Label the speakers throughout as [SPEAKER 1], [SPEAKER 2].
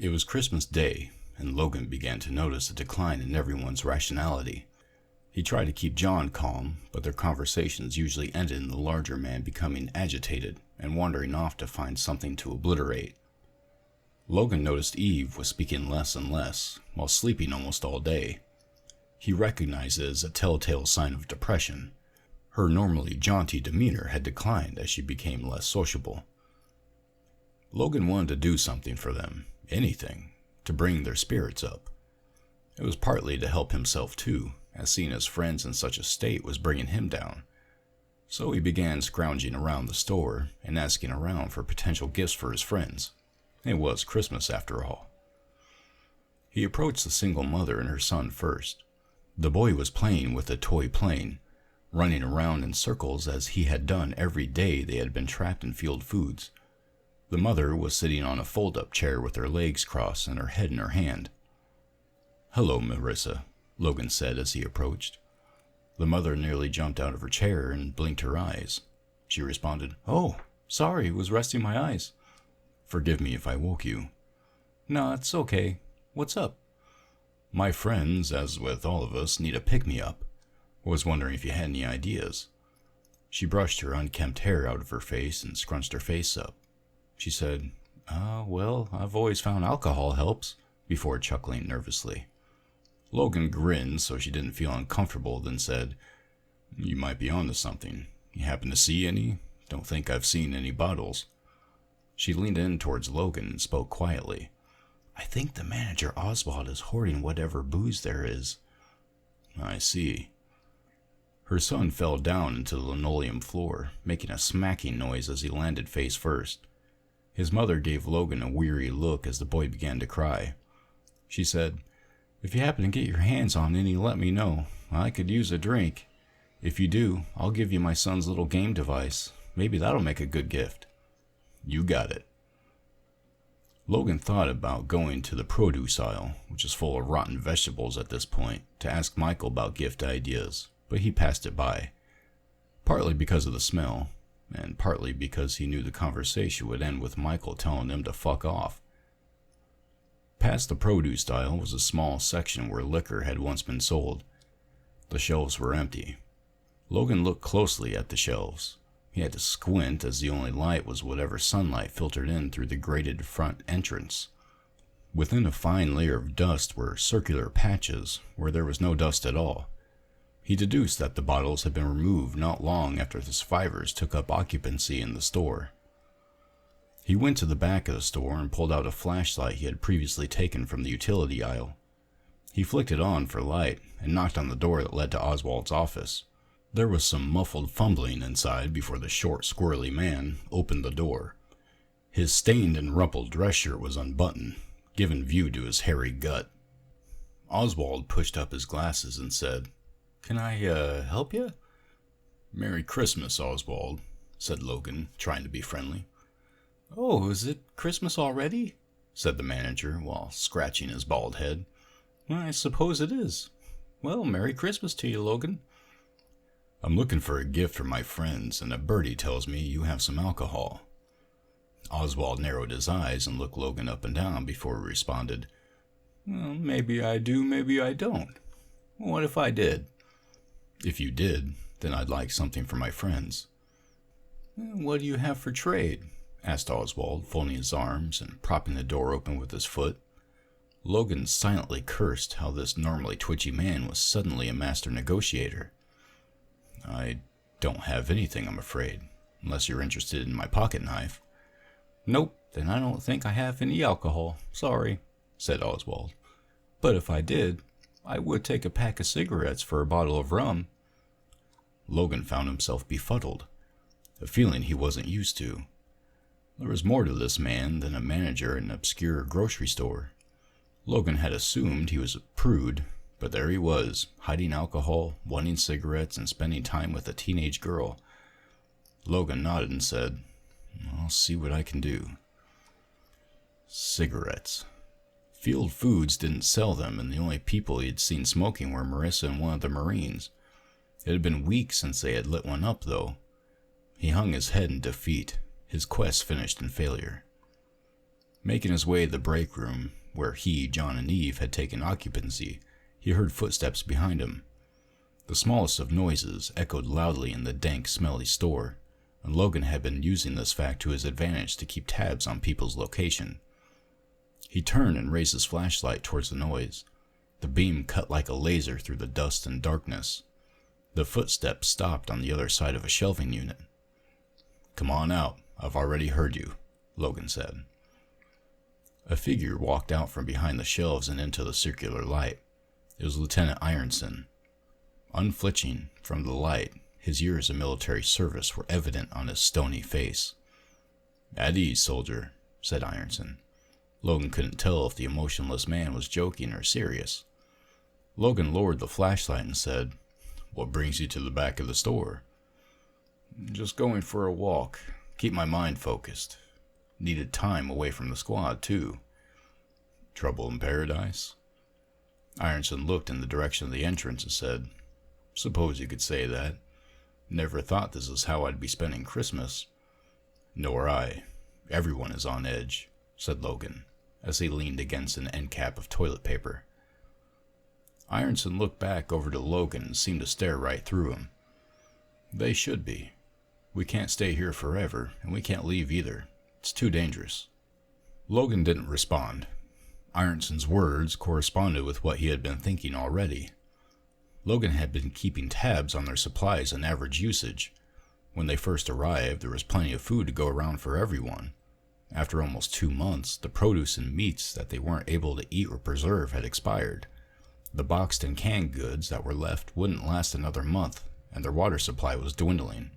[SPEAKER 1] It was Christmas Day, and Logan began to notice a decline in everyone's rationality. He tried to keep John calm, but their conversations usually ended in the larger man becoming agitated and wandering off to find something to obliterate. Logan noticed Eve was speaking less and less, while sleeping almost all day. He recognized it as a telltale sign of depression. Her normally jaunty demeanor had declined as she became less sociable. Logan wanted to do something for them, anything, to bring their spirits up. It was partly to help himself too, as seeing his friends in such a state was bringing him down. So he began scrounging around the store and asking around for potential gifts for his friends. It was Christmas after all. He approached the single mother and her son first. The boy was playing with a toy plane, running around in circles as he had done every day they had been trapped in field foods. The mother was sitting on a fold-up chair with her legs crossed and her head in her hand. "Hello, Marissa," Logan said as he approached. The mother nearly jumped out of her chair and blinked her eyes. She responded, "Oh, sorry, was resting my eyes." "Forgive me if I woke you." "No, it's okay. What's up?" "My friends, as with all of us, need a pick-me-up. Was wondering if you had any ideas." She brushed her unkempt hair out of her face and scrunched her face up. She said, well, I've always found alcohol helps," before chuckling nervously. Logan grinned so she didn't feel uncomfortable, then said, "You might be onto something. You happen to see any? Don't think I've seen any bottles." She leaned in towards Logan and spoke quietly. "I think the manager Oswald is hoarding whatever booze there is." "I see." Her son fell down into the linoleum floor, making a smacking noise as he landed face first. His mother gave Logan a weary look as the boy began to cry. She said, "If you happen to get your hands on any, let me know. I could use a drink. If you do, I'll give you my son's little game device. Maybe that'll make a good gift." "You got it." Logan thought about going to the produce aisle, which is full of rotten vegetables at this point, to ask Michael about gift ideas, but he passed it by. Partly because of the smell, and partly because he knew the conversation would end with Michael telling him to fuck off. Past the produce aisle was a small section where liquor had once been sold. The shelves were empty. Logan looked closely at the shelves. He had to squint as the only light was whatever sunlight filtered in through the grated front entrance. Within a fine layer of dust were circular patches where there was no dust at all. He deduced that the bottles had been removed not long after the survivors took up occupancy in the store. He went to the back of the store and pulled out a flashlight he had previously taken from the utility aisle. He flicked it on for light and knocked on the door that led to Oswald's office. There was some muffled fumbling inside before the short, squirrely man opened the door. His stained and rumpled dress shirt was unbuttoned, giving view to his hairy gut. Oswald pushed up his glasses and said, "Can I, help you?" "Merry Christmas, Oswald," said Logan, trying to be friendly. "Oh, is it Christmas already?" said the manager, while scratching his bald head. "I suppose it is. Well, Merry Christmas to you, Logan." "I'm looking for a gift for my friends, and a birdie tells me you have some alcohol." Oswald narrowed his eyes and looked Logan up and down before he responded, "Well, maybe I do, maybe I don't. What if I did?" "If you did, then I'd like something for my friends." "What do you have for trade?" asked Oswald, folding his arms and propping the door open with his foot. Logan silently cursed how this normally twitchy man was suddenly a master negotiator. "I don't have anything, I'm afraid, unless you're interested in my pocket knife." "Nope, then I don't think I have any alcohol. Sorry," said Oswald. "But if I did, I would take a pack of cigarettes for a bottle of rum." Logan found himself befuddled, a feeling he wasn't used to. There was more to this man than a manager in an obscure grocery store. Logan had assumed he was a prude, but there he was, hiding alcohol, wanting cigarettes, and spending time with a teenage girl. Logan nodded and said, "I'll see what I can do." Cigarettes. Field Foods didn't sell them, and the only people he had seen smoking were Marissa and one of the Marines. It had been weeks since they had lit one up, though. He hung his head in defeat, his quest finished in failure. Making his way to the break room, where he, John, and Eve had taken occupancy, he heard footsteps behind him. The smallest of noises echoed loudly in the dank, smelly store, and Logan had been using this fact to his advantage to keep tabs on people's location. He turned and raised his flashlight towards the noise. The beam cut like a laser through the dust and darkness. The footsteps stopped on the other side of a shelving unit. "Come on out, I've already heard you," Logan said. A figure walked out from behind the shelves and into the circular light. It was Lieutenant Ironson. Unflinching from the light, his years of military service were evident on his stony face. "At ease, soldier," said Ironson. Logan couldn't tell if the emotionless man was joking or serious. Logan lowered the flashlight and said, "What brings you to the back of the store?" "Just going for a walk. Keep my mind focused. Needed time away from the squad, too." "Trouble in paradise?" Ironson looked in the direction of the entrance and said, "Suppose you could say that. Never thought this is how I'd be spending Christmas." "Nor I. Everyone is on edge," said Logan, as he leaned against an end cap of toilet paper. Ironson looked back over to Logan and seemed to stare right through him. "They should be. We can't stay here forever, and we can't leave either. It's too dangerous." Logan didn't respond. Ironson's words corresponded with what he had been thinking already. Logan had been keeping tabs on their supplies and average usage. When they first arrived, there was plenty of food to go around for everyone. After almost 2 months, the produce and meats that they weren't able to eat or preserve had expired. The boxed and canned goods that were left wouldn't last another month, and their water supply was dwindling.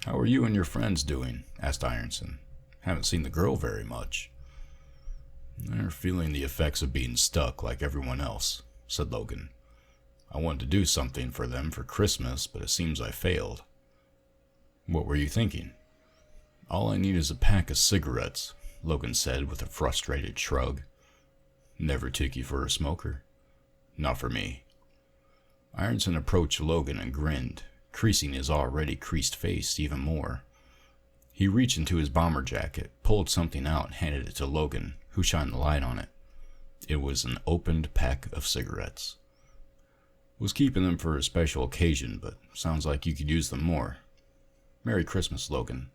[SPEAKER 1] "How are you and your friends doing?" asked Ironson. "Haven't seen the girl very much." "They're feeling the effects of being stuck like everyone else," said Logan. "I wanted to do something for them for Christmas, but it seems I failed." "What were you thinking?" "All I need is a pack of cigarettes," Logan said with a frustrated shrug. "Never took you for a smoker?" "Not for me." Ironson approached Logan and grinned, creasing his already creased face even more. He reached into his bomber jacket, pulled something out, and handed it to Logan, who shined the light on it. It was an opened pack of cigarettes. "Was keeping them for a special occasion, but sounds like you could use them more. Merry Christmas, Logan."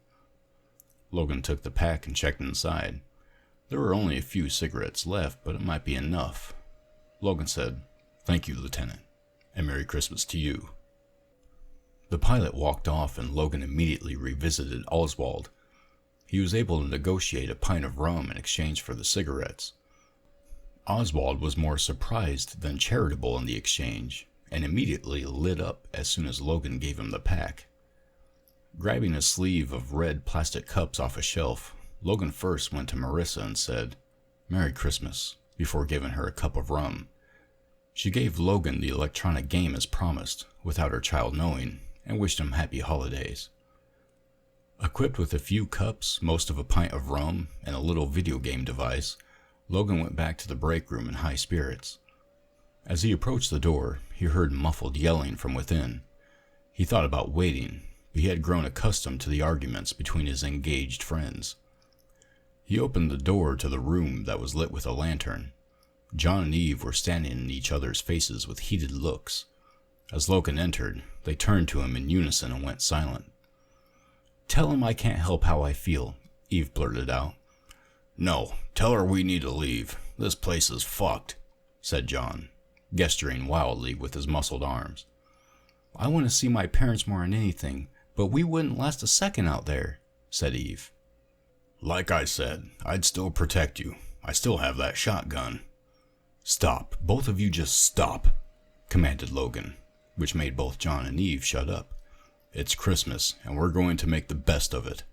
[SPEAKER 1] Logan took the pack and checked inside. There were only a few cigarettes left, but it might be enough. Logan said, "Thank you, Lieutenant, and Merry Christmas to you." The pilot walked off, and Logan immediately revisited Oswald. He was able to negotiate a pint of rum in exchange for the cigarettes. Oswald was more surprised than charitable in the exchange, and immediately lit up as soon as Logan gave him the pack. Grabbing a sleeve of red plastic cups off a shelf, Logan first went to Marissa and said, "Merry Christmas," before giving her a cup of rum. She gave Logan the electronic game as promised, without her child knowing, and wished him happy holidays. Equipped with a few cups, most of a pint of rum, and a little video game device, Logan went back to the break room in high spirits. As he approached the door, he heard muffled yelling from within. He thought about waiting, but he had grown accustomed to the arguments between his engaged friends. He opened the door to the room that was lit with a lantern. John and Eve were standing in each other's faces with heated looks. As Logan entered, they turned to him in unison and went silent. "Tell him I can't help how I feel," Eve blurted out. "No, tell her we need to leave. This place is fucked," said John, gesturing wildly with his muscled arms. "I want to see my parents more than anything, but we wouldn't last a second out there," said Eve. "Like I said, I'd still protect you. I still have that shotgun." "Stop. Both of you just stop," commanded Logan, which made both John and Eve shut up. "It's Christmas, and we're going to make the best of it."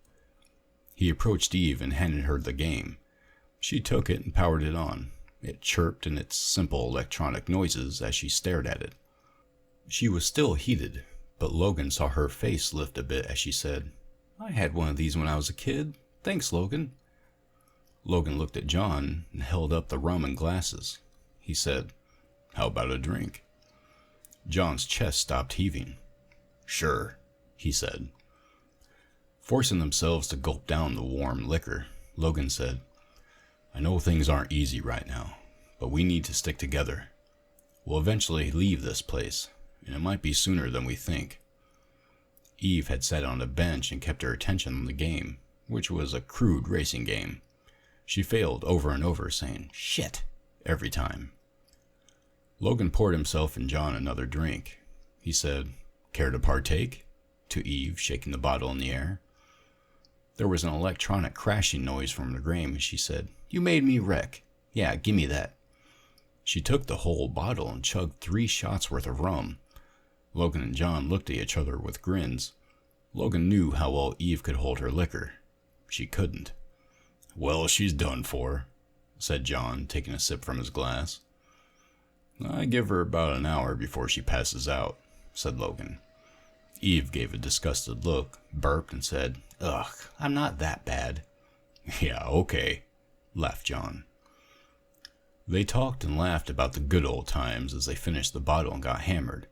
[SPEAKER 1] He approached Eve and handed her the game. She took it and powered it on. It chirped in its simple electronic noises as she stared at it. She was still heated, but Logan saw her face lift a bit as she said, "I had one of these when I was a kid. Thanks, Logan." Logan looked at John and held up the rum and glasses. He said, "How about a drink?" John's chest stopped heaving. "Sure," he said. Forcing themselves to gulp down the warm liquor, Logan said, I know things aren't easy right now, but we need to stick together. We'll eventually leave this place, and it might be sooner than we think. Eve had sat on a bench and kept her attention on the game, which was a crude racing game. She failed over and over, saying, "Shit," every time. Logan poured himself and John another drink. He said, "Care to partake?" to Eve, shaking the bottle in the air. There was an electronic crashing noise from the game, and she said, "You made me wreck. Yeah, gimme that." She took the whole bottle and chugged 3 shots worth of rum. Logan and John looked at each other with grins. Logan knew how well Eve could hold her liquor. She couldn't. "Well, she's done for," said John, taking a sip from his glass. "I give her about an hour before she passes out," said Logan. Eve gave a disgusted look, burped, and said, "Ugh, I'm not that bad." "Yeah, okay," laughed John. They talked and laughed about the good old times as they finished the bottle and got hammered.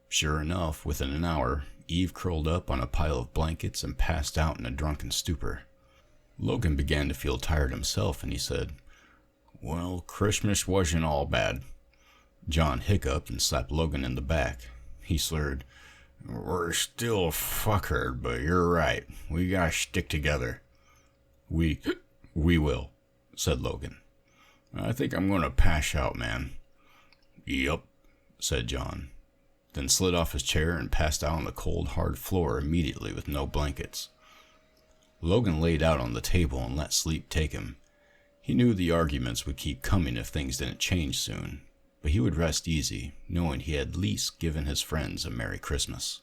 [SPEAKER 1] Sure enough, within an hour, Eve curled up on a pile of blankets and passed out in a drunken stupor. Logan began to feel tired himself, and he said, "Well, Christmas wasn't all bad." John hiccuped and slapped Logan in the back. He slurred, "We're still fuckered, but you're right. We gotta stick together." We will," said Logan. "I think I'm gonna pass out, man." "Yup," said John, then slid off his chair and passed out on the cold, hard floor immediately with no blankets. Logan laid out on the table and let sleep take him. He knew the arguments would keep coming if things didn't change soon, but he would rest easy, knowing he had at least given his friends a Merry Christmas.